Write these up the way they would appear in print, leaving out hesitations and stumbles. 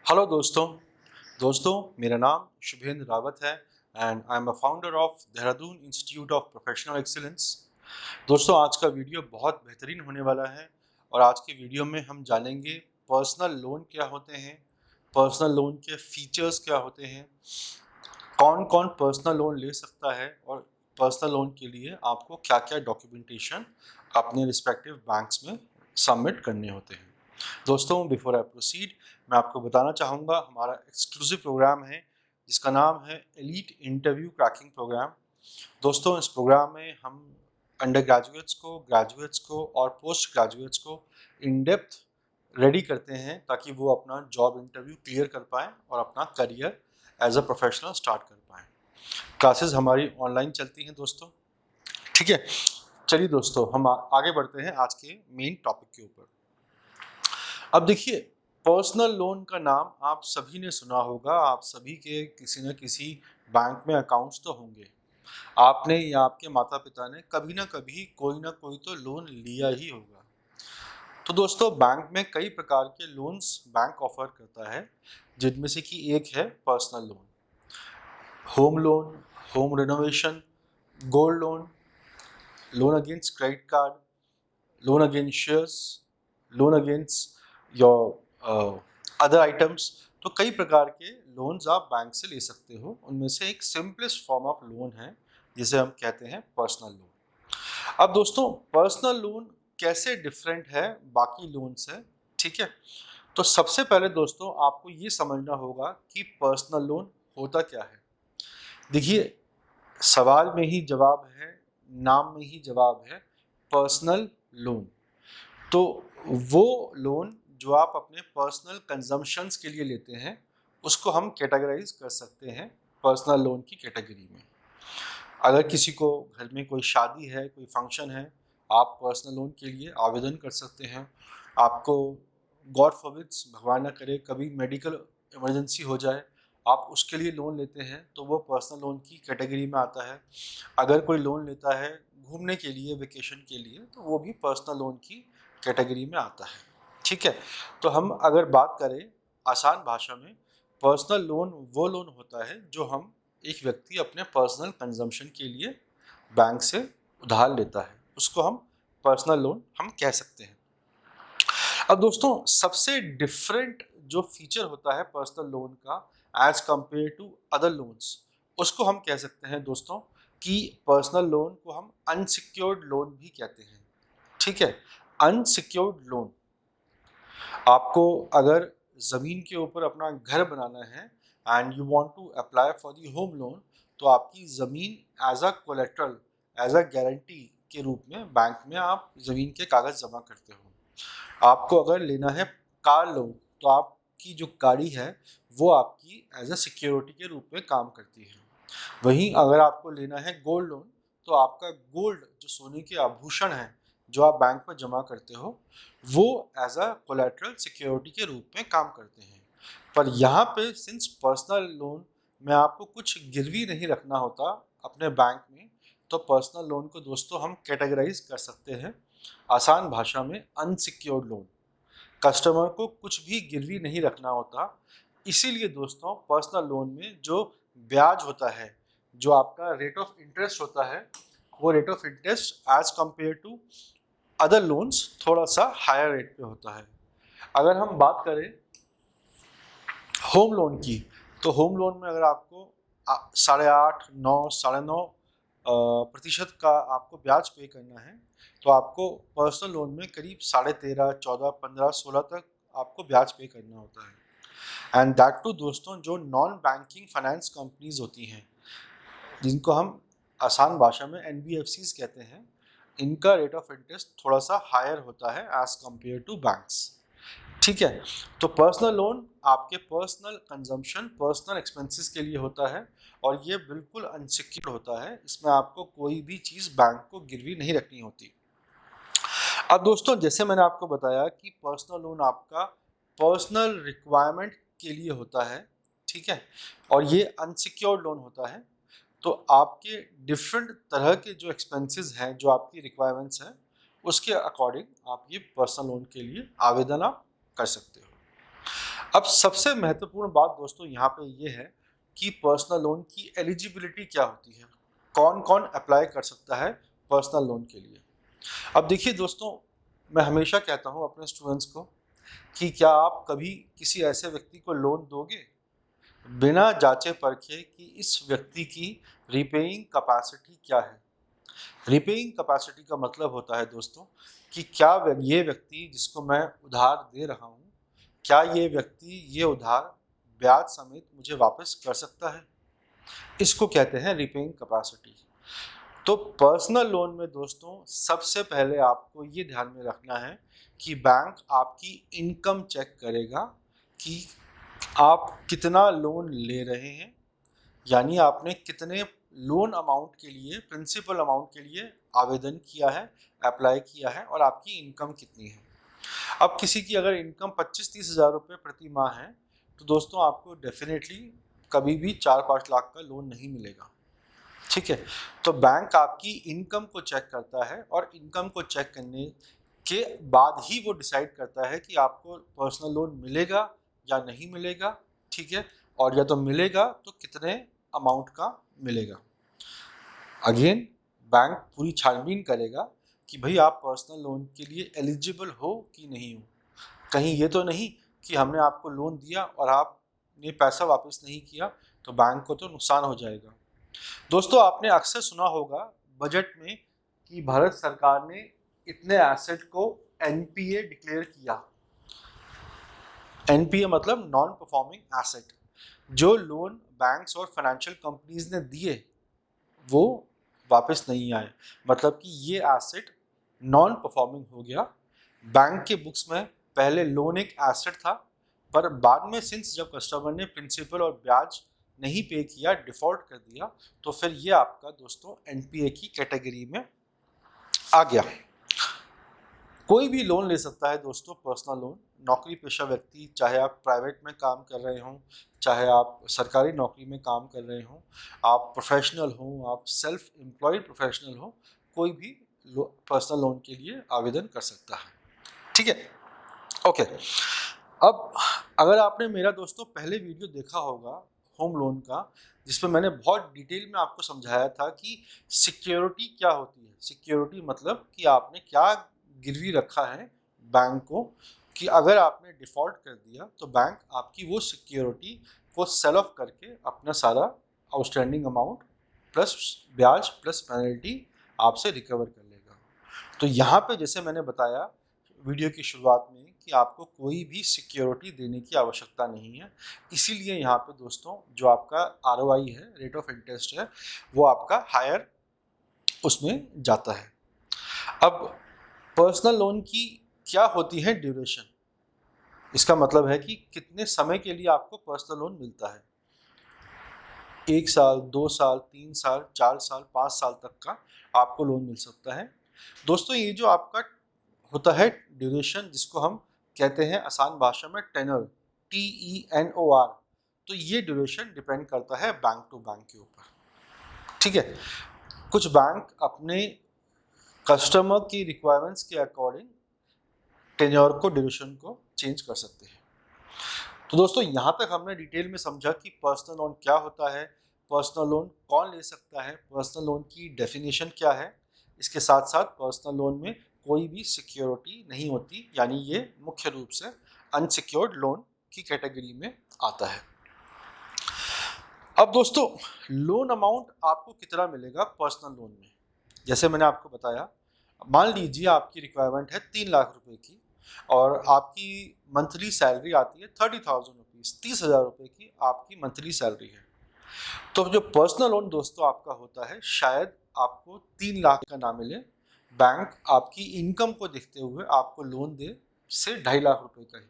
Hello दोस्तों मेरा नाम शुभेंद्र रावत है and I am a founder of Dehradun institute of professional excellence. दोस्तों आज का वीडियो बहुत बेहतरीन होने वाला है और आज के वीडियो में हम जानेंगे पर्सनल लोन क्या होते हैं, पर्सनल लोन के फीचर्स क्या होते हैं, कौन कौन पर्सनल लोन ले सकता है और पर्सनल लोन के लिए आपको क्या क्या डॉक्यूमेंटेशन अपने रिस्पेक्टिव बैंक्स में सबमिट करने होते हैं। दोस्तों बिफोर आई प्रोसीड मैं आपको बताना चाहूँगा हमारा एक्सक्लूसिव प्रोग्राम है जिसका नाम है एलीट इंटरव्यू क्रैकिंग प्रोग्राम। दोस्तों इस प्रोग्राम में हम अंडर ग्रेजुएट्स को और पोस्ट ग्रेजुएट्स को इन डेप्थ रेडी करते हैं ताकि वो अपना जॉब इंटरव्यू क्लियर कर पाएँ और अपना career as a professional start कर पाएँ। क्लासेस हमारी ऑनलाइन चलती हैं दोस्तों, ठीक है। चलिए दोस्तों हम आगे बढ़ते हैं आज के मेन टॉपिक के ऊपर। अब देखिए पर्सनल लोन का नाम आप सभी ने सुना होगा, आप सभी के किसी न किसी बैंक में अकाउंट्स तो होंगे। आपने या आपके माता पिता ने कभी ना कभी कोई ना कोई तो लोन लिया ही होगा। तो दोस्तों बैंक में कई प्रकार के लोन्स बैंक ऑफर करता है जिनमें से कि एक है personal loan, home loan, home renovation, gold loan, loan against credit card, loan against shares, loan against your other items. तो कई प्रकार के लोन्स आप बैंक से ले सकते हो, उनमें से एक सिंपलेस्ट फॉर्म ऑफ लोन है जिसे हम कहते हैं पर्सनल लोन। अब दोस्तों पर्सनल लोन कैसे डिफरेंट है बाकी लोन से, ठीक है। तो सबसे पहले दोस्तों आपको ये समझना होगा कि पर्सनल लोन होता क्या है। देखिए सवाल में ही जवाब है, नाम में ही जवाब है, पर्सनल लोन। तो वो लोन जो आप अपने पर्सनल कंजम्पशंस के लिए लेते हैं उसको हम कैटेगराइज कर सकते हैं पर्सनल लोन की कैटेगरी में। अगर किसी को घर में कोई शादी है, कोई फंक्शन है, आप पर्सनल लोन के लिए आवेदन कर सकते हैं। आपको गॉड फॉरबिड्स भगवान ना करे कभी मेडिकल इमरजेंसी हो जाए, आप उसके लिए लोन लेते हैं तो वो पर्सनल लोन की कैटेगरी में आता है। अगर कोई लोन लेता है घूमने के लिए, वेकेशन के लिए, तो वो भी पर्सनल लोन की कैटेगरी में आता है, ठीक है। तो हम अगर बात करें आसान भाषा में, पर्सनल लोन वो लोन होता है जो हम एक व्यक्ति अपने पर्सनल कंजम्पशन के लिए बैंक से उधार लेता है, उसको हम पर्सनल लोन हम कह सकते हैं। अब दोस्तों सबसे डिफरेंट जो फीचर होता है पर्सनल लोन का as compare to other loans, उसको हम कह सकते हैं दोस्तों कि पर्सनल लोन को हम अनसिक्योर्ड लोन भी कहते हैं, ठीक है। अनसिक्योर्ड लोन, आपको अगर ज़मीन के ऊपर अपना घर बनाना है and you want to apply for the home loan, तो आपकी ज़मीन as a collateral, as a guarantee के रूप में बैंक में आप ज़मीन के कागज़ जमा करते हो। आपको अगर लेना है कार लोन तो आपकी जो गाड़ी है वो आपकी एज अ सिक्योरिटी के रूप में काम करती है। वहीं अगर आपको लेना है गोल्ड लोन तो आपका गोल्ड जो सोने के आभूषण हैं जो आप बैंक में जमा करते हो वो एज अ कोलेट्रल सिक्योरिटी के रूप में काम करते हैं। पर यहाँ पे सिंस पर्सनल लोन में आपको कुछ गिरवी नहीं रखना होता अपने बैंक में, तो पर्सनल लोन को दोस्तों हम कैटेगराइज कर सकते हैं आसान भाषा में अनसिक्योर्ड लोन। कस्टमर को कुछ भी गिरवी नहीं रखना होता, इसीलिए दोस्तों पर्सनल लोन में जो ब्याज होता है, जो आपका रेट ऑफ इंटरेस्ट होता है, वो rate of interest as compare to other loans थोड़ा सा हायर रेट पे होता है। अगर हम बात करें होम लोन की, तो होम लोन में अगर आपको 8.5, 9, 9.5 प्रतिशत का आपको ब्याज पे करना है तो आपको पर्सनल लोन में करीब 13.5, 14, 15, 16 तक आपको ब्याज पे करना होता है। एंड दैट टू दोस्तों जो नॉन बैंकिंग फाइनेंस कंपनीज होती हैं जिनको हम आसान भाषा में NBFCs कहते हैं, इनका रेट ऑफ इंटरेस्ट थोड़ा सा हायर होता है एज कंपेयर टू बैंक्स, ठीक है। तो पर्सनल लोन आपके पर्सनल कंजम्पशन, पर्सनल एक्सपेंसेस के लिए होता है और ये बिल्कुल अनसिक्योर्ड होता है, इसमें आपको कोई भी चीज़ बैंक को गिरवी नहीं रखनी होती। अब दोस्तों जैसे मैंने आपको बताया कि पर्सनल लोन आपका पर्सनल रिक्वायरमेंट के लिए होता है, ठीक है, और ये अनसिक्योर्ड लोन होता है। तो आपके डिफरेंट तरह के जो एक्सपेंसेस हैं, जो आपकी रिक्वायरमेंट्स हैं, उसके अकॉर्डिंग आप ये पर्सनल लोन के लिए आवेदन आप कर सकते हो। अब सबसे महत्वपूर्ण बात दोस्तों यहाँ पे ये है कि पर्सनल लोन की एलिजिबिलिटी क्या होती है, कौन कौन अप्लाई कर सकता है पर्सनल लोन के लिए। अब देखिए दोस्तों, मैं हमेशा कहता हूँ अपने स्टूडेंट्स को कि क्या आप कभी किसी ऐसे व्यक्ति को लोन दोगे बिना जांचे परखे कि इस व्यक्ति की रिपेइंग कैपेसिटी क्या है। रिपेइंग कैपेसिटी का मतलब होता है दोस्तों कि क्या ये व्यक्ति जिसको मैं उधार दे रहा हूँ, क्या ये व्यक्ति ये उधार ब्याज समेत मुझे वापस कर सकता है। इसको कहते हैं रिपेइंग कैपेसिटी। तो पर्सनल लोन में दोस्तों सबसे पहले आपको ये ध्यान में रखना है कि बैंक आपकी इनकम चेक करेगा कि आप कितना लोन ले रहे हैं, यानी आपने कितने लोन अमाउंट के लिए, प्रिंसिपल अमाउंट के लिए आवेदन किया है, अप्लाई किया है, और आपकी इनकम कितनी है। अब किसी की अगर इनकम 25-30 हज़ार रुपये प्रति माह है तो दोस्तों आपको डेफिनेटली कभी भी 4-5 लाख का लोन नहीं मिलेगा। ठीक है, तो बैंक आपकी इनकम को चेक करता है और इनकम को चेक करने के बाद ही वो डिसाइड करता है कि आपको पर्सनल लोन मिलेगा या नहीं मिलेगा। ठीक है, और या तो मिलेगा तो कितने अमाउंट का मिलेगा। अगेन बैंक पूरी छानबीन करेगा कि भाई आप पर्सनल लोन के लिए एलिजिबल हो कि नहीं हो। कहीं ये तो नहीं कि हमने आपको लोन दिया और आपने पैसा वापस नहीं किया तो बैंक को तो नुकसान हो जाएगा। दोस्तों आपने अक्सर सुना होगा बजट में कि भारत सरकार ने इतने एसेट को एनपीए डिक्लेयर किया। एनपीए मतलब नॉन परफॉर्मिंग एसेट। जो लोन बैंक्स और फाइनेंशियल कंपनीज ने दिए वो वापस नहीं आए, मतलब कि ये एसेट नॉन परफॉर्मिंग हो गया। बैंक के बुक्स में पहले लोन एक एसेट था, पर बाद में सिंस जब कस्टमर ने प्रिंसिपल और ब्याज नहीं पे किया, डिफॉल्ट कर दिया, तो फिर ये आपका दोस्तों एनपीए की कैटेगरी में आ गया। कोई भी लोन ले सकता है दोस्तों पर्सनल लोन। नौकरी पेशा व्यक्ति, चाहे आप प्राइवेट में काम कर रहे हों, चाहे आप सरकारी नौकरी में काम कर रहे हों, आप प्रोफेशनल हों, आप सेल्फ एम्प्लॉयड प्रोफेशनल हो, कोई भी पर्सनल लोन के लिए आवेदन कर सकता है। ठीक है, ओके। अब अगर आपने मेरा दोस्तों पहले वीडियो देखा होगा होम लोन का, जिसमें मैंने बहुत डिटेल में आपको समझाया था कि सिक्योरिटी क्या होती है। सिक्योरिटी मतलब कि आपने क्या गिरवी रखा है बैंक को, कि अगर आपने डिफ़ॉल्ट कर दिया तो बैंक आपकी वो सिक्योरिटी को सेल ऑफ करके अपना सारा आउटस्टैंडिंग अमाउंट प्लस ब्याज प्लस पेनल्टी आपसे रिकवर कर लेगा। तो यहाँ पे जैसे मैंने बताया वीडियो की शुरुआत में कि आपको कोई भी सिक्योरिटी देने की आवश्यकता नहीं है, इसीलिए यहाँ पे दोस्तों जो आपका आरओआई है, रेट ऑफ इंटरेस्ट है, वो आपका हायर उसमें जाता है। अब पर्सनल लोन की क्या होती है ड्यूरेशन, इसका मतलब है कि कितने समय के लिए आपको पर्सनल लोन मिलता है। 1 साल, 2 साल, 3 साल, 4 साल, 5 साल तक का आपको लोन मिल सकता है। दोस्तों ये जो आपका होता है ड्यूरेशन, जिसको हम कहते हैं आसान भाषा में टेनर, TENOR, तो ये ड्यूरेशन डिपेंड करता है बैंक टू बैंक के ऊपर। ठीक है, कुछ बैंक अपने कस्टमर की रिक्वायरमेंट्स के अकॉर्डिंग टेन्योर को, ड्यूरेशन को चेंज कर सकते हैं। तो दोस्तों यहाँ तक हमने डिटेल में समझा कि पर्सनल लोन क्या होता है, पर्सनल लोन कौन ले सकता है, पर्सनल लोन की डेफिनेशन क्या है। इसके साथ साथ पर्सनल लोन में कोई भी सिक्योरिटी नहीं होती, यानी ये मुख्य रूप से अनसिक्योर्ड लोन की कैटेगरी में आता है। अब दोस्तों लोन अमाउंट आपको कितना मिलेगा पर्सनल लोन में, जैसे मैंने आपको बताया, मान लीजिए आपकी रिक्वायरमेंट है 3 लाख रुपए की और आपकी मंथली सैलरी आती है 30,000 रुपीज़, 30,000 रुपये की आपकी मंथली सैलरी है। तो जो पर्सनल लोन दोस्तों आपका होता है, शायद आपको 3 लाख का ना मिले, बैंक आपकी इनकम को देखते हुए आपको लोन दे से 2.5 लाख रुपए का ही।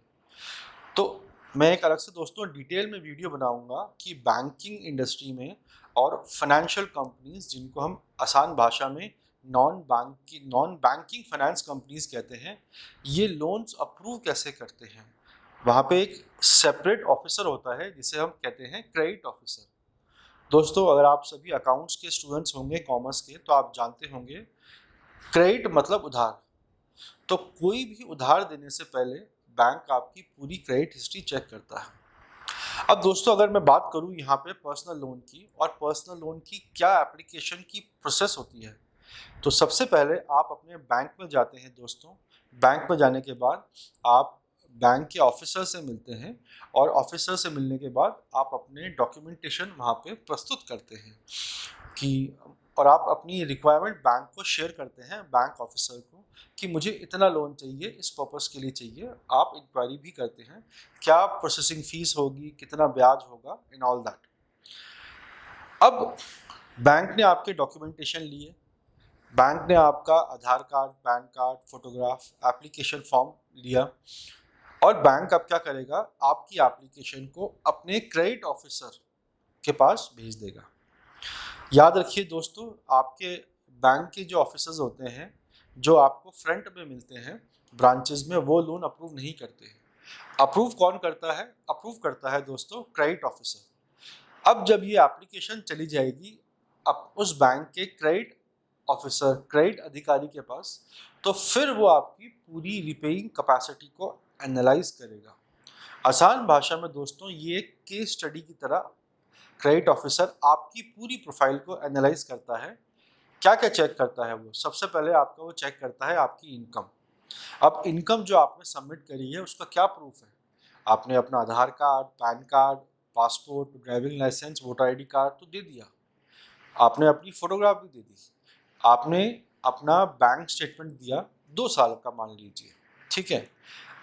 तो मैं एक अलग से दोस्तों डिटेल में वीडियो बनाऊंगा कि बैंकिंग इंडस्ट्री में और फाइनेंशियल कंपनीज, जिनको हम आसान भाषा में नॉन बैंकिंग फाइनेंस कंपनीज कहते हैं, ये लोन्स अप्रूव कैसे करते हैं। वहाँ पे एक सेपरेट ऑफिसर होता है जिसे हम कहते हैं क्रेडिट ऑफिसर। दोस्तों अगर आप सभी अकाउंट्स के स्टूडेंट्स होंगे, कॉमर्स के, तो आप जानते होंगे क्रेडिट मतलब उधार। तो कोई भी उधार देने से पहले बैंक आपकी पूरी क्रेडिट हिस्ट्री चेक करता है। अब दोस्तों अगर मैं बात करूं यहाँ पे पर्सनल लोन की और पर्सनल लोन की क्या एप्लीकेशन की प्रोसेस होती है, तो सबसे पहले आप अपने बैंक में जाते हैं दोस्तों। बैंक में जाने के बाद आप बैंक के ऑफिसर से मिलते हैं और ऑफिसर से मिलने के बाद आप अपने डॉक्यूमेंटेशन वहाँ पे प्रस्तुत करते हैं कि और आप अपनी रिक्वायरमेंट बैंक को शेयर करते हैं, बैंक ऑफिसर को, कि मुझे इतना लोन चाहिए, इस पर्पस के लिए चाहिए। आप इंक्वायरी भी करते हैं क्या प्रोसेसिंग फीस होगी, कितना ब्याज होगा, इन ऑल दैट। अब बैंक ने आपके डॉक्यूमेंटेशन लिए, बैंक ने आपका Aadhaar card, PAN card, photograph, application form लिया और बैंक अब क्या करेगा, आपकी एप्लीकेशन को अपने क्रेडिट ऑफिसर के पास भेज देगा। याद रखिए दोस्तों, आपके बैंक के जो ऑफिसर्स होते हैं, जो आपको फ्रंट में मिलते हैं ब्रांचेस में, वो लोन अप्रूव नहीं करते हैं। अप्रूव कौन करता है? अप्रूव करता है दोस्तों क्रेडिट ऑफिसर। अब जब ये एप्लीकेशन चली जाएगी अब उस बैंक के क्रेडिट ऑफिसर, क्रेडिट अधिकारी के पास, तो फिर वो आपकी पूरी रिपेइंग कैपेसिटी को एनालाइज करेगा। आसान भाषा में दोस्तों ये एक केस स्टडी की तरह क्रेडिट ऑफिसर आपकी पूरी प्रोफाइल को एनालाइज करता है। क्या क्या चेक करता है वो? सबसे पहले आपका वो चेक करता है आपकी इनकम। अब इनकम जो आपने सबमिट करी है उसका क्या प्रूफ है? आपने अपना Aadhaar card, PAN card, passport, driving licence, voter ID card तो दे दिया, आपने अपनी फोटोग्राफ भी दे दी, आपने अपना बैंक स्टेटमेंट दिया 2 साल का मान लीजिए, ठीक है।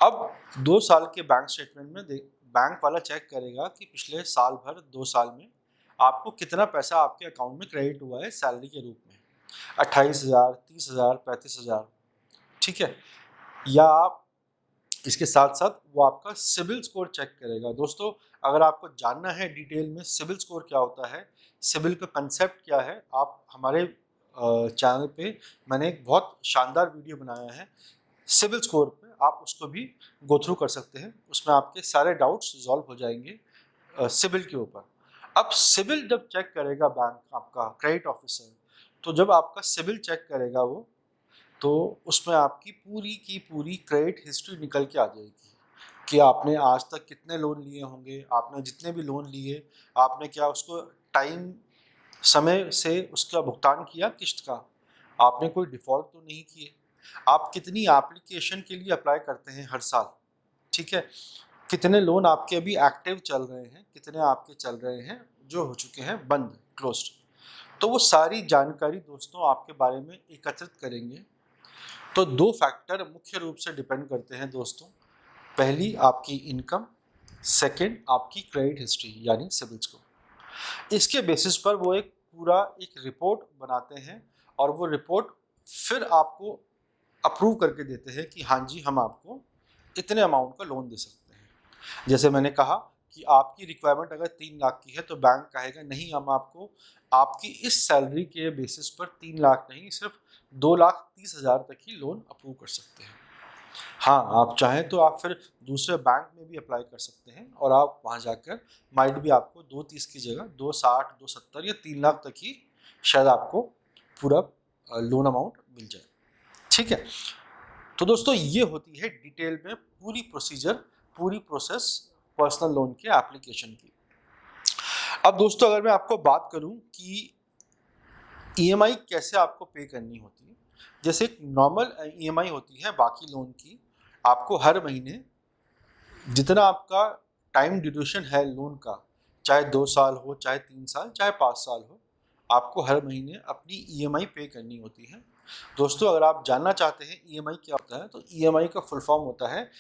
अब 2 साल के बैंक स्टेटमेंट में बैंक वाला चेक करेगा कि पिछले साल भर 2 साल में आपको कितना पैसा आपके अकाउंट में क्रेडिट हुआ है सैलरी के रूप में, 28,000, 30,000, 35,000, ठीक है। या आप इसके साथ साथ वो आपका सिबिल स्कोर चेक करेगा। दोस्तों अगर आपको जानना है डिटेल में सिबिल स्कोर क्या होता है, सिबिल का कंसेप्ट क्या है, आप हमारे चैनल पे मैंने एक बहुत शानदार वीडियो बनाया है सिबिल स्कोर पे, आप उसको भी गो थ्रू कर सकते हैं। उसमें आपके सारे डाउट्स रिजॉल्व हो जाएंगे सिबिल के ऊपर। अब सिबिल जब चेक करेगा बैंक आपका क्रेडिट ऑफिसर, तो जब आपका सिबिल चेक करेगा वो, तो उसमें आपकी पूरी की पूरी क्रेडिट हिस्ट्री निकल के आ जाएगी कि आपने आज तक कितने लोन लिए होंगे, आपने जितने भी लोन लिए आपने क्या उसको टाइम समय से उसका भुगतान किया किस्त का, आपने कोई डिफ़ॉल्ट तो नहीं किए, आप कितनी एप्लीकेशन के लिए अप्लाई करते हैं हर साल, ठीक है, कितने लोन आपके अभी एक्टिव चल रहे हैं, कितने आपके चल रहे हैं जो हो चुके हैं बंद, क्लोज्ड। तो वो सारी जानकारी दोस्तों आपके बारे में एकत्रित करेंगे। तो 2 फैक्टर मुख्य रूप से डिपेंड करते हैं दोस्तों, पहली आपकी इनकम, सेकंड आपकी क्रेडिट हिस्ट्री यानी सिबिल स्कोर। इसके बेसिस पर वो एक पूरा एक रिपोर्ट बनाते हैं और वो रिपोर्ट फिर आपको अप्रूव करके देते हैं कि हाँ जी हम आपको इतने अमाउंट का लोन दे सकते हैं। जैसे मैंने कहा कि आपकी रिक्वायरमेंट अगर 3 लाख की है तो बैंक कहेगा नहीं, हम आपको आपकी इस सैलरी के बेसिस पर 3 लाख नहीं, सिर्फ 2,30,000 तक ही लोन अप्रूव कर सकते हैं। हाँ, आप चाहें तो आप फिर दूसरे बैंक में भी अप्लाई कर सकते हैं और आप वहाँ जाकर माइट भी आपको 2,30 की जगह 2,60, 2,70 या 3 लाख तक ही शायद आपको पूरा लोन अमाउंट मिल जाए, ठीक है। तो दोस्तों ये होती है डिटेल में पूरी प्रोसीजर, पूरी प्रोसेस पर्सनल लोन के एप्लीकेशन की। अब दोस्तों अगर मैं आपको बात करूं कि ईएमआई कैसे आपको पे करनी होती है, जैसे एक नॉर्मल ईएमआई होती है बाकी लोन की, आपको हर महीने जितना आपका टाइम ड्यूरेशन है लोन का, चाहे 2 साल हो, चाहे 3 साल, चाहे 5 साल हो, आपको हर महीने अपनी ईएमआई पे करनी होती है। दोस्तों अगर आप जानना चाहते हैं ईएमआई क्या होता है, तो ईएमआई का फुल फॉर्म होता है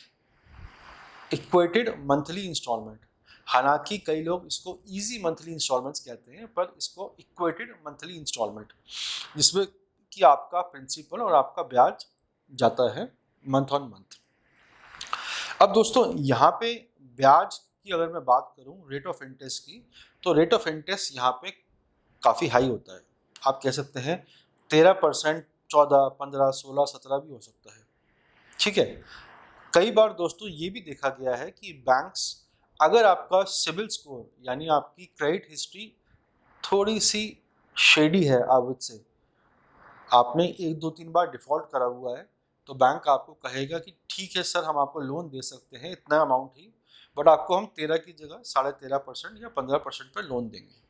इक्वेटेड मंथली इंस्टॉलमेंट। हालांकि कई लोग इसको इजी मंथली इंस्टॉलमेंट्स कहते हैं, पर इसको इक्वेटेड मंथली इंस्टॉलमेंट, जिसमें कि आपका प्रिंसिपल और आपका ब्याज जाता है मंथ ऑन मंथ। अब दोस्तों यहाँ पे ब्याज की अगर मैं बात करूँ रेट ऑफ इंटरेस्ट की, तो रेट ऑफ इंटरेस्ट यहाँ पे काफ़ी हाई होता है। आप कह सकते हैं 13%, 14, 15, 16, 17 भी हो सकता है, ठीक है। कई बार दोस्तों ये भी देखा गया है कि बैंक्स अगर आपका सिबिल स्कोर यानी आपकी क्रेडिट हिस्ट्री थोड़ी सी शेडी है, आप से आपने 1, 2, 3 बार डिफ़ॉल्ट करा हुआ है, तो बैंक आपको कहेगा कि ठीक है सर, हम आपको लोन दे सकते हैं इतना अमाउंट ही, बट आपको हम 13 की जगह 13.5% या 15% पर लोन देंगे।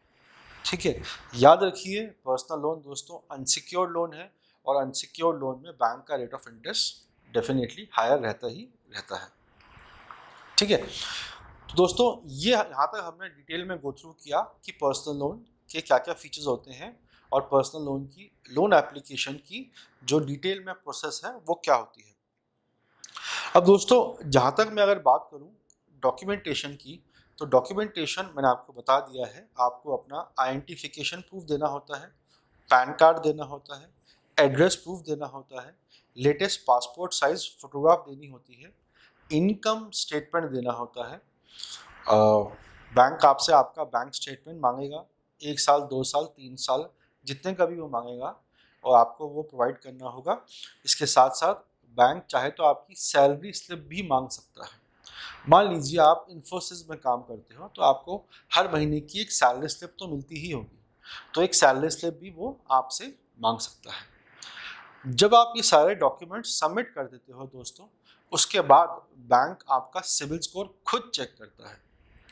ठीक है, याद रखिए पर्सनल लोन दोस्तों अनसिक्योर्ड लोन है, और अनसिक्योर्ड लोन में बैंक का rate of interest definitely higher रहता ही रहता है। ठीक है, तो दोस्तों ये यहाँ तक हमने डिटेल में गो थ्रू किया कि पर्सनल लोन के क्या क्या फीचर्स होते हैं, और पर्सनल लोन की लोन एप्लीकेशन की जो डिटेल में प्रोसेस है वो क्या होती है। अब दोस्तों जहाँ तक मैं अगर बात करूँ डॉक्यूमेंटेशन की, तो डॉक्यूमेंटेशन मैंने आपको बता दिया है, आपको अपना आइडेंटिफिकेशन प्रूफ देना होता है, पैन कार्ड देना होता है, एड्रेस प्रूफ देना होता है, लेटेस्ट पासपोर्ट साइज फोटोग्राफ देनी होती है, इनकम स्टेटमेंट देना होता है, बैंक आपसे आपका बैंक स्टेटमेंट मांगेगा 1 साल 2 साल 3 साल जितने का भी वो मांगेगा, और आपको वो प्रोवाइड करना होगा। इसके साथ साथ बैंक चाहे तो आपकी सैलरी स्लिप भी मांग सकता है। मान लीजिए आप इन्फोसिस में काम करते हो, तो आपको हर महीने की एक सैलरी स्लिप तो मिलती ही होगी, तो एक सैलरी स्लिप भी वो आपसे मांग सकता है। जब आप ये सारे डॉक्यूमेंट सबमिट कर देते हो दोस्तों, उसके बाद बैंक आपका सिविल स्कोर खुद चेक करता है।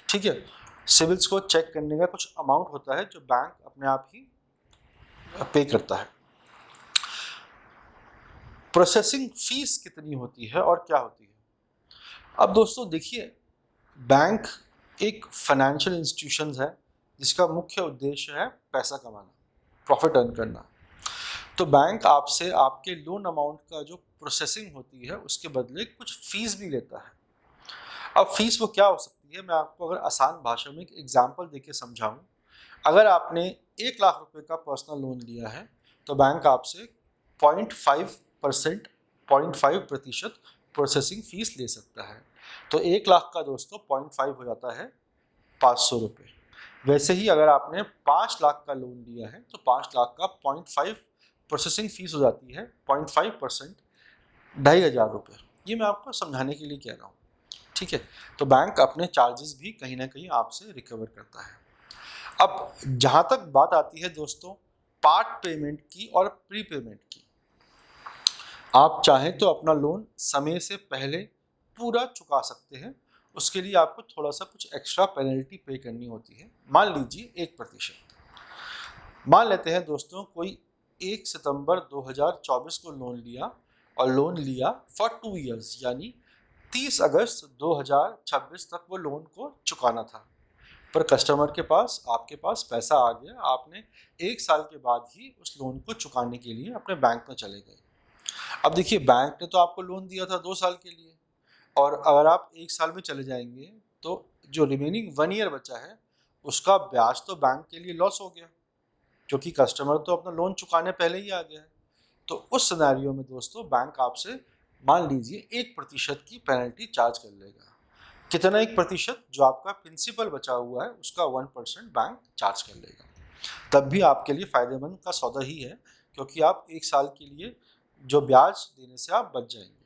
ठीक है, सिविल स्कोर चेक करने का कुछ अमाउंट होता है जो बैंक अपने आप ही पे करता है। प्रोसेसिंग फीस कितनी होती है और क्या होती है? अब दोस्तों देखिए, बैंक एक फाइनेंशियल इंस्टीट्यूशन है जिसका मुख्य उद्देश्य है पैसा कमाना, प्रॉफिट अर्न करना। तो बैंक आपसे आपके लोन अमाउंट का जो प्रोसेसिंग होती है उसके बदले कुछ फीस भी लेता है। अब फीस वो क्या हो सकती है, मैं आपको अगर आसान भाषा में एक एग्जांपल देके समझाऊं, अगर आपने 1 लाख रुपए का पर्सनल लोन लिया है, तो बैंक आपसे 0.5% प्रोसेसिंग फीस ले सकता है। तो 1 लाख का दोस्तों 0.5 हो जाता है 500 रुपये। वैसे ही अगर आपने 5 लाख का लोन लिया है, तो 5 लाख का 0.5 प्रोसेसिंग फीस हो जाती है 0.5%, 2,500 रुपये। ये मैं आपको समझाने के लिए कह रहा हूँ। ठीक है, तो बैंक अपने चार्जेस भी कहीं ना कहीं आपसे रिकवर करता है। अब जहाँ तक बात आती है दोस्तों पार्ट पेमेंट की और प्री पेमेंट की, आप चाहें तो अपना लोन समय से पहले पूरा चुका सकते हैं। उसके लिए आपको थोड़ा सा कुछ एक्स्ट्रा पेनल्टी पे करनी होती है। मान लीजिए 1%। मान लेते हैं दोस्तों कोई 1 सितंबर 2024 को लोन लिया, और लोन लिया फॉर 2 ईयर्स, यानी 30 अगस्त 2026 तक वो लोन को चुकाना था, पर कस्टमर के पास आपके पास पैसा आ गया, आपने 1 साल के बाद ही उस लोन को चुकाने के लिए अपने बैंक में चले गए। अब देखिए, बैंक ने तो आपको लोन दिया था 2 साल के लिए, और अगर आप 1 साल में चले जाएंगे तो जो रिमेनिंग 1 ईयर बचा है उसका ब्याज तो बैंक के लिए लॉस हो गया, क्योंकि कस्टमर तो अपना लोन चुकाने पहले ही आ गया है। तो उस सिनेरियो में दोस्तों बैंक आपसे मान लीजिए 1% की पेनल्टी चार्ज कर लेगा। कितना 1%? जो आपका प्रिंसिपल बचा हुआ है उसका 1% बैंक चार्ज कर लेगा। तब भी आपके लिए फ़ायदेमंद का सौदा ही है, क्योंकि आप 1 साल के लिए जो ब्याज देने से आप बच जाएंगे।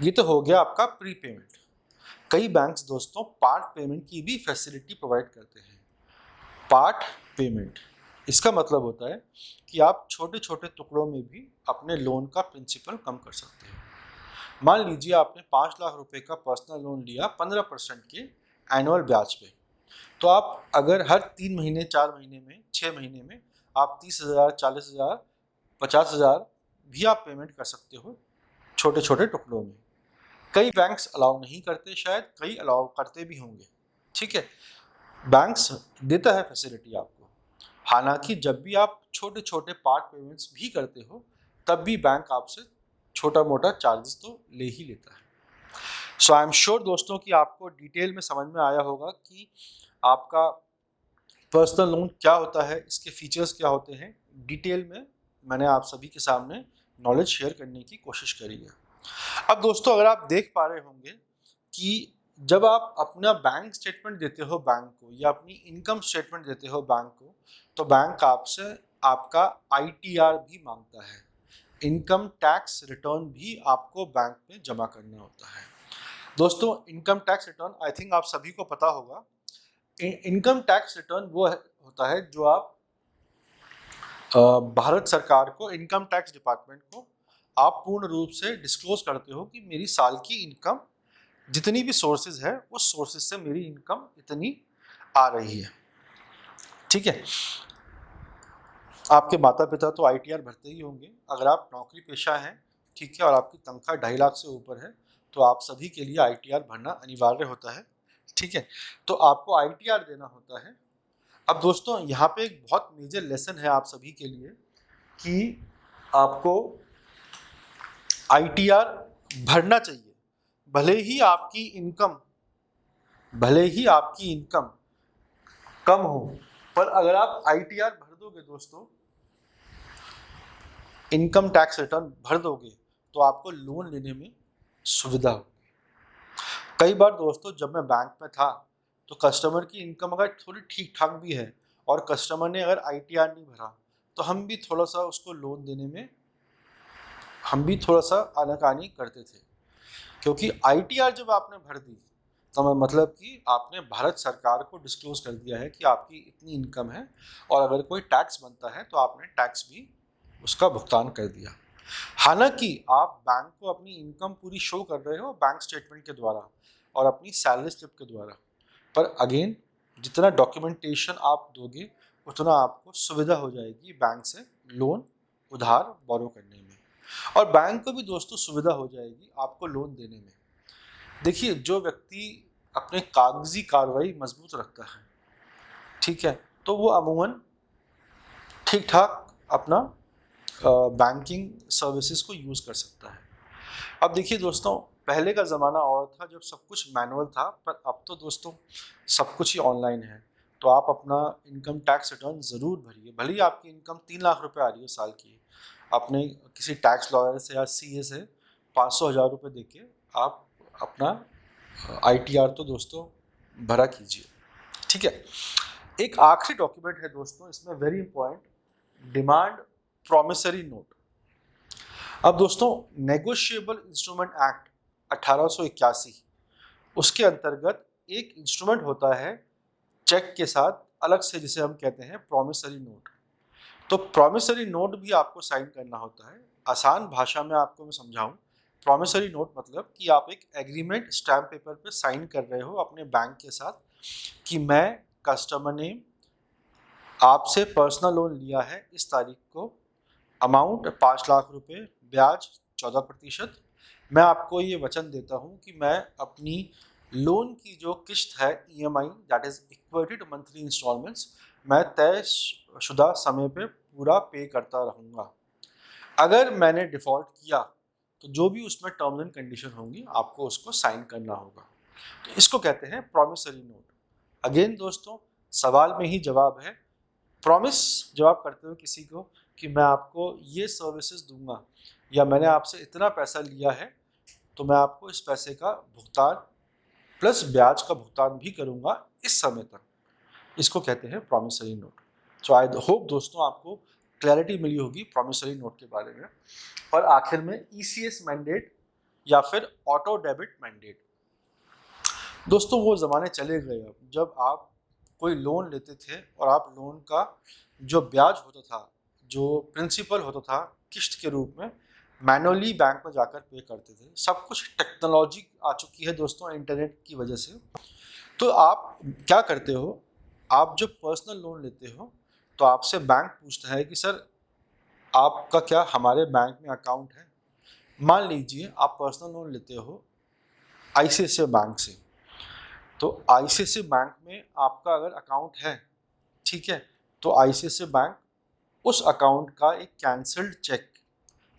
ये तो हो गया आपका प्री पेमेंट। कई बैंक्स दोस्तों पार्ट पेमेंट की भी फैसिलिटी प्रोवाइड करते हैं। पार्ट पेमेंट इसका मतलब होता है कि आप छोटे छोटे टुकड़ों में भी अपने लोन का प्रिंसिपल कम कर सकते हैं। मान लीजिए आपने 5 लाख रुपए का पर्सनल लोन लिया 15% के एनुअल ब्याज पे, तो आप अगर हर 3 महीने 4 महीने में 6 महीने में आप 30,000 40,000 50,000 भी आप पेमेंट कर सकते हो छोटे छोटे टुकड़ों में। कई बैंक्स अलाउ नहीं करते, शायद कई अलाउ करते भी होंगे। ठीक है, बैंक्स देता है फैसिलिटी आपको। हालांकि जब भी आप छोटे छोटे पार्ट पेमेंट्स भी करते हो, तब भी बैंक आपसे छोटा मोटा चार्जेस तो ले ही लेता है। सो आई एम श्योर दोस्तों कि आपको डिटेल में समझ में आया होगा कि आपका पर्सनल लोन क्या होता है, इसके फीचर्स क्या होते हैं। डिटेल में मैंने आप सभी के सामने नॉलेज शेयर करने की कोशिश करी है। अब दोस्तों अगर आप देख पा रहे होंगे कि जब आप अपना बैंक स्टेटमेंट देते हो बैंक को, या अपनी इनकम स्टेटमेंट देते हो बैंक को, तो बैंक आपसे आपका ITR भी मांगता है। इनकम टैक्स रिटर्न भी आपको बैंक में जमा करना होता है। दोस्तों income tax return I think आप सभी को पता होगा। इनकम टैक्स रिटर्न वो होता है जो आप भारत सरकार को, इनकम टैक्स डिपार्टमेंट को आप पूर्ण रूप से डिस्क्लोज करते हो कि मेरी साल की इनकम जितनी भी सोर्सेज है उस सोर्सेज से मेरी इनकम इतनी आ रही है। ठीक है, आपके माता पिता तो आईटीआर भरते ही होंगे। अगर आप नौकरी पेशा हैं, ठीक है, और आपकी तनख्वाह 2.5 लाख से ऊपर है तो आप सभी के लिए आईटीआर भरना अनिवार्य होता है। ठीक है, तो आपको आईटीआर देना होता है। अब दोस्तों यहाँ पे एक बहुत मेजर लेसन है आप सभी के लिए कि आपको आईटीआर भरना चाहिए, भले ही आपकी इनकम कम हो, पर अगर आप आईटीआर भर दोगे दोस्तों, इनकम टैक्स रिटर्न भर दोगे, तो आपको लोन लेने में सुविधा होगी। कई बार दोस्तों जब मैं बैंक में था तो कस्टमर की इनकम अगर थोड़ी ठीक ठाक भी है और कस्टमर ने अगर आईटीआर नहीं भरा तो हम भी थोड़ा सा उसको लोन देने में आनाकानी करते थे, क्योंकि आईटीआर जब आपने भर दी तो मतलब कि आपने भारत सरकार को डिस्क्लोज कर दिया है कि आपकी इतनी इनकम है, और अगर कोई टैक्स बनता है तो आपने टैक्स भी उसका भुगतान कर दिया। हालांकि आप बैंक को अपनी इनकम पूरी शो कर रहे हो बैंक स्टेटमेंट के द्वारा और अपनी सैलरी स्लिप के द्वारा, पर अगेन जितना डॉक्यूमेंटेशन आप दोगे उतना आपको सुविधा हो जाएगी बैंक से लोन उधार बोरो करने में, और बैंक को भी दोस्तों सुविधा हो जाएगी आपको लोन देने में। देखिए, जो व्यक्ति अपने कागजी कार्रवाई मजबूत रखता है, ठीक है, तो वो अमूमन ठीक ठाक अपना बैंकिंग सर्विसेज को यूज़ कर सकता है। अब देखिए दोस्तों, पहले का ज़माना और था जब सब कुछ मैनुअल था, पर अब तो दोस्तों सब कुछ ही ऑनलाइन है। तो आप अपना इनकम टैक्स रिटर्न ज़रूर भरिए, भले ही आपकी इनकम 3 लाख रुपए आ रही हो साल की, आपने किसी टैक्स लॉयर से या सीए से 500,000 रुपये दे के आप अपना आईटीआर तो दोस्तों भरा कीजिए। ठीक है, एक आखिरी डॉक्यूमेंट है दोस्तों इसमें very important, demand promissory note. अब दोस्तों नेगोशिएबल इंस्ट्रूमेंट एक्ट 1881, उसके अंतर्गत एक इंस्ट्रूमेंट होता है चेक के साथ अलग से, जिसे हम कहते हैं प्रॉमिसरी नोट। तो प्रॉमिसरी नोट भी आपको साइन करना होता है। आसान भाषा में आपको मैं समझाऊं, प्रॉमिसरी नोट मतलब कि आप एक एग्रीमेंट स्टैम्प पेपर पे साइन कर रहे हो अपने बैंक के साथ कि मैं कस्टमर ने आपसे पर्सनल लोन लिया है इस तारीख को, अमाउंट 5 लाख रुपए, ब्याज 14%। मैं आपको ये वचन देता हूँ कि मैं अपनी लोन की जो किस्त है EMI, that is equated monthly instalments, मैं तयशुदा समय पे पूरा पे करता रहूँगा। अगर मैंने डिफ़ॉल्ट किया तो जो भी उसमें टर्म्स एंड कंडीशन होंगी आपको उसको साइन करना होगा। तो इसको कहते हैं प्रॉमिसरी नोट। अगेन दोस्तों सवाल में ही जवाब है, प्रॉमिस जब आप करते हो किसी को कि मैं आपको ये सर्विसेज दूंगा या मैंने आपसे इतना पैसा लिया है तो मैं आपको इस पैसे का भुगतान प्लस ब्याज का भुगतान भी करूंगा इस समय तक, इसको कहते हैं promissory note. So I hope दोस्तों आपको क्लैरिटी मिली होगी प्रॉमिसरी नोट के बारे में। और आखिर में ईसीएस मैंडेट या फिर ऑटो डेबिट मैंडेट। दोस्तों वो ज़माने चले गए अब, जब आप कोई लोन लेते थे और आप लोन का जो ब्याज होता था, जो प्रिंसिपल होता था किस्त के रूप में, मैनुअली बैंक में जाकर पे करते थे। सब कुछ टेक्नोलॉजी आ चुकी है दोस्तों इंटरनेट की वजह से। तो आप क्या करते हो, आप जब पर्सनल लोन लेते हो तो आपसे बैंक पूछता है कि सर आपका क्या हमारे बैंक में अकाउंट है। मान लीजिए आप पर्सनल लोन लेते हो आईसीआईसीआई बैंक से, तो आईसीआईसीआई बैंक में आपका अगर अकाउंट है, ठीक है, तो आईसीआईसीआई बैंक उस अकाउंट का एक कैंसल्ड चेक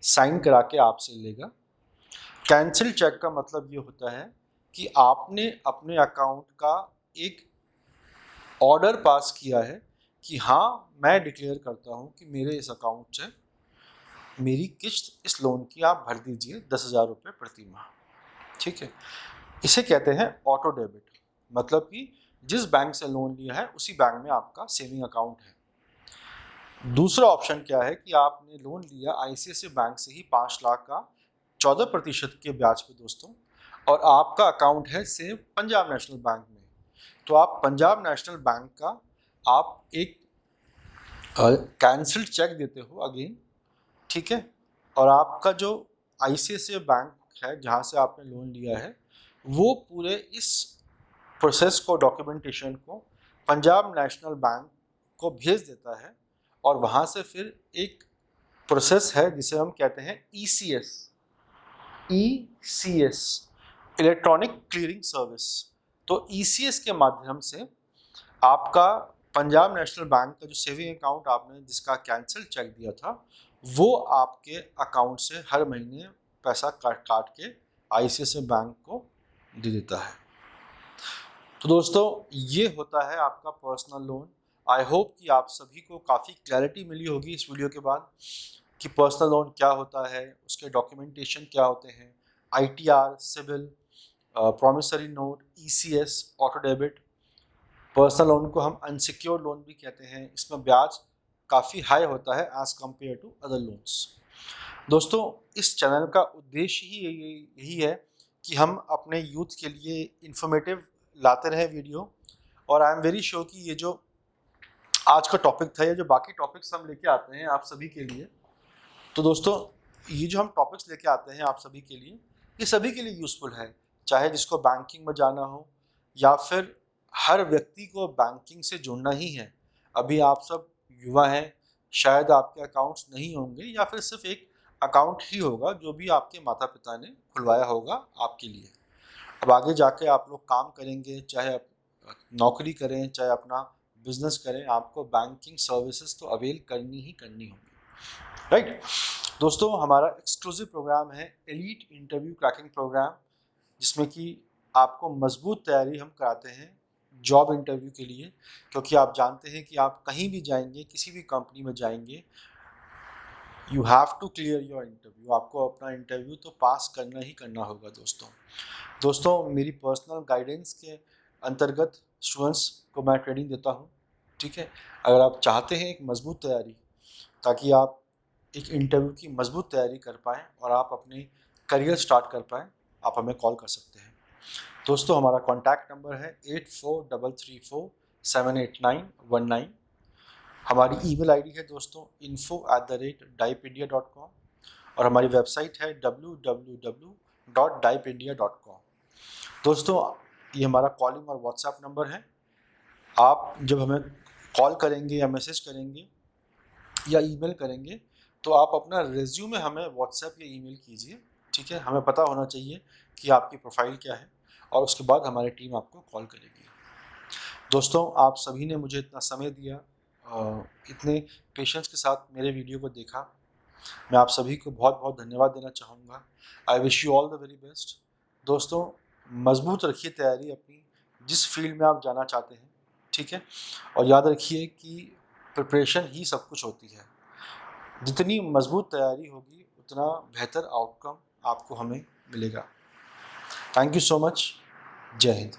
साइन करा के आपसे लेगा। कैंसिल चेक का मतलब ये होता है कि आपने अपने अकाउंट का एक ऑर्डर पास किया है कि हाँ मैं डिक्लेयर करता हूँ कि मेरे इस अकाउंट से मेरी किस्त इस लोन की आप भर दीजिए 10,000 रुपये प्रति माह। ठीक है, इसे कहते हैं ऑटो डेबिट, मतलब कि जिस बैंक से लोन लिया है उसी बैंक में आपका सेविंग अकाउंट है। दूसरा ऑप्शन क्या है कि आपने लोन लिया आईसीआईसीआई बैंक से ही 5 लाख का 14% के ब्याज पे दोस्तों, और आपका अकाउंट है से पंजाब नेशनल बैंक में, तो आप पंजाब नेशनल बैंक का आप एक कैंसल्ड चेक देते हो अगेन, ठीक है, और आपका जो ICICI बैंक है जहाँ से आपने लोन लिया है वो पूरे इस प्रोसेस को, डॉक्यूमेंटेशन को पंजाब नेशनल बैंक को भेज देता है और वहाँ से फिर एक प्रोसेस है जिसे हम कहते हैं ECS, इलेक्ट्रॉनिक क्लियरिंग सर्विस। तो ECS के माध्यम से आपका पंजाब नेशनल बैंक का जो सेविंग अकाउंट आपने जिसका कैंसिल चेक दिया था वो आपके अकाउंट से हर महीने पैसा काट के ICICI बैंक को दे देता है। तो दोस्तों ये होता है आपका पर्सनल लोन। आई होप कि आप सभी को काफ़ी क्लैरिटी मिली होगी इस वीडियो के बाद कि पर्सनल लोन क्या होता है, उसके डॉक्यूमेंटेशन क्या होते हैं, ITR, CIBIL, promissory note, ECS, auto debit. Personal loan को हम अनसिक्योर्ड लोन भी कहते हैं, इसमें ब्याज काफ़ी हाई होता है as compare to other loans. दोस्तों इस चैनल का उद्देश्य ही यही है कि हम अपने यूथ के लिए इंफॉर्मेटिव लाते रहे वीडियो। और आई एम वेरी श्योर कि ये जो आज का टॉपिक था, ये जो बाकी टॉपिक्स हम लेके आते हैं आप सभी के लिए, तो दोस्तों ये जो हम टॉपिक्स लेके आते हैं आप सभी के लिए, ये सभी के लिए यूज़फुल है, चाहे जिसको बैंकिंग में जाना हो या फिर हर व्यक्ति को बैंकिंग से जुड़ना ही है। अभी आप सब युवा हैं, शायद आपके अकाउंट्स नहीं होंगे या फिर सिर्फ एक अकाउंट ही होगा जो भी आपके माता पिता ने खुलवाया होगा आपके लिए। अब आगे जाके आप लोग काम करेंगे, चाहे आप नौकरी करें, चाहे अपना बिजनेस करें, आपको बैंकिंग सर्विसेज तो अवेल करनी ही करनी होगी, राइट। दोस्तों हमारा एक्सक्लूसिव प्रोग्राम है एलीट इंटरव्यू क्रैकिंग प्रोग्राम, जिसमें कि आपको मजबूत तैयारी हम कराते हैं जॉब इंटरव्यू के लिए, क्योंकि आप जानते हैं कि आप कहीं भी जाएंगे, किसी भी कंपनी में जाएंगे, you have to clear your interview. आपको अपना इंटरव्यू तो पास करना ही करना होगा। दोस्तों मेरी पर्सनल गाइडेंस के अंतर्गत स्टूडेंट्स को मैं ट्रेनिंग देता हूँ, ठीक है। अगर आप चाहते हैं एक मजबूत तैयारी, ताकि आप एक इंटरव्यू की मजबूत तैयारी कर पाएँ और आप अपने करियर स्टार्ट कर पाएँ, आप हमें कॉल कर सकते हैं। दोस्तों हमारा कॉन्टैक्ट नंबर है 8433478919। हमारी ईमेल आईडी है दोस्तों info@dipeindia.com और हमारी वेबसाइट है www.dipeindia.com। दोस्तों ये हमारा कॉलिंग और व्हाट्सएप नंबर है। आप जब हमें कॉल करेंगे या मैसेज करेंगे या ईमेल करेंगे तो आप अपना रिज्यूमे हमें व्हाट्सएप या ईमेल कीजिए, ठीक है। हमें पता होना चाहिए कि आपकी प्रोफाइल क्या है और उसके बाद हमारी टीम आपको कॉल करेगी। दोस्तों आप सभी ने मुझे इतना समय दिया, इतने पेशेंस के साथ मेरे वीडियो को देखा, मैं आप सभी को बहुत बहुत धन्यवाद देना चाहूँगा। I wish you all the very best. दोस्तों मजबूत रखिए तैयारी अपनी, जिस फील्ड में आप जाना चाहते हैं, ठीक है। और याद रखिए कि प्रिपरेशन ही सब कुछ होती है। जितनी मजबूत तैयारी होगी उतना बेहतर आउटकम आपको हमें मिलेगा। Thank you so much. जय हिंद।